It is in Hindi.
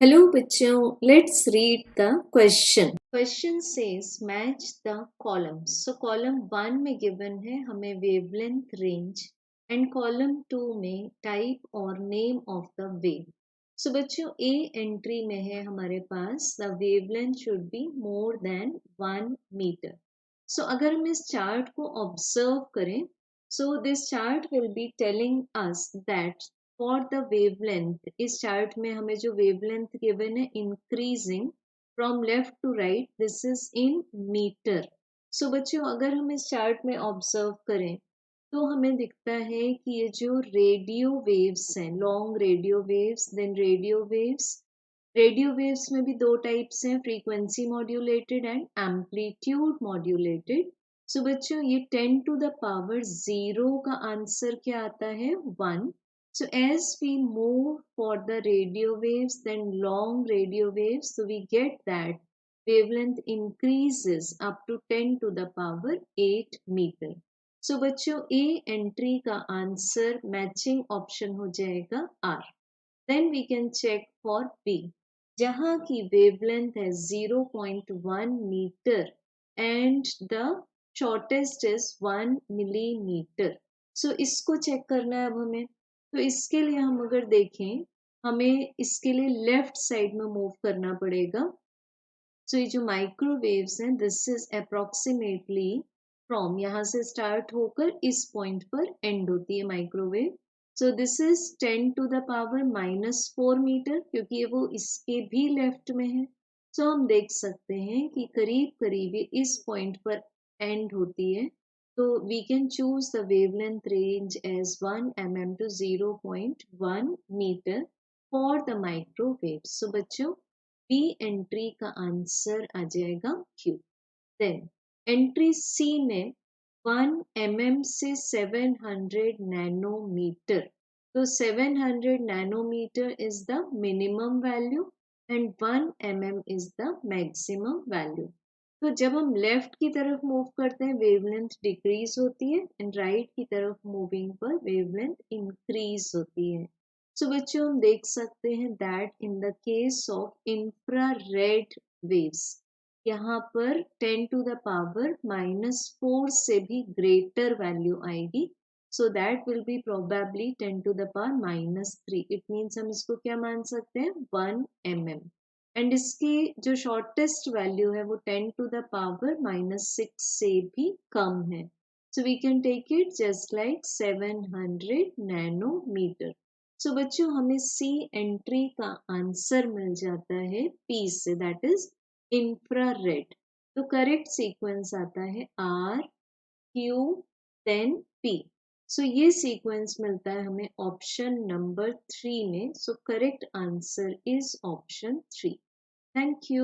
Hello बच्चों, let's read the question. Question says match the columns. So column 1 में given है हमें wavelength range and column 2 में type और name of the wave. So बच्चों A entry में है हमारे पास the wavelength should be more than 1 meter. So अगर हम इस चार्ट को observe करें, so this chart will be telling us that for the wavelength इस चार्ट में हमें जो वेवलेंथ गिवन है increasing from left to right, this is in metre. So बच्चों अगर हम इस चार्ट में ऑब्जर्व करें तो हमें दिखता है कि ये जो रेडियो वेव्स हैं, long radio waves, then radio waves में भी दो टाइप्स हैं, frequency modulated and amplitude modulated. So बच्चों ये 10 टू द पावर 0 का आंसर क्या आता है? 1. So as we move for the radio waves, then long radio waves, so we get that wavelength increases up to 10 to the power 8 meter. So बच्चों A entry का answer matching option हो जाएगा R. Then we can check for B, जहाँ की wavelength है 0.1 meter and the shortest is 1 millimeter. So इसको check करना है अब हमें. तो इसके लिए हम अगर देखें, हमें इसके लिए लेफ्ट साइड में मूव करना पड़ेगा. सो ये जो माइक्रोवेव्स हैं, दिस इज अप्रोक्सीमेटली फ्रॉम यहाँ से स्टार्ट होकर इस पॉइंट पर एंड होती है microwave. So this is 10 to the power -4 metre, क्योंकि वो इसके भी लेफ्ट में है. सो हम देख सकते हैं कि करीब करीब ये इस पॉइंट पर एंड होती है. So we can choose the wavelength range as 1 mm to 0.1 meter for the microwaves. So बच्चों B entry का आंसर आ जाएगा Q. Then entry C में 1 mm से 700 nanometer. So 700 nanometer is the minimum value and 1 mm is the maximum value. तो जब हम लेफ्ट की तरफ मूव करते हैं वेवलेंथ डिक्रीज होती है एंड राइट की तरफ मूविंग पर वेवलेंथ इंक्रीज होती है. सो बच्चों हम देख सकते हैं that in the case of infrared waves यहाँ पर 10 टू द पावर -4 से भी ग्रेटर वैल्यू आएगी. So that will be probably 10 to the power -3. It means हम इसको क्या मान सकते हैं? 1 mm. एंड इसकी जो शॉर्टेस्ट वैल्यू है वो 10 टू द पावर -6 से भी कम है. So we can take it just like 700 nanometre. So बच्चों हमें सी एंट्री का आंसर मिल जाता है पी से, दैट इज इंफ्रारेड. तो करेक्ट सीक्वेंस आता है आर क्यू देन पी. सो ये सीक्वेंस मिलता है हमें ऑप्शन नंबर 3 में. So correct answer is option 3. Thank you.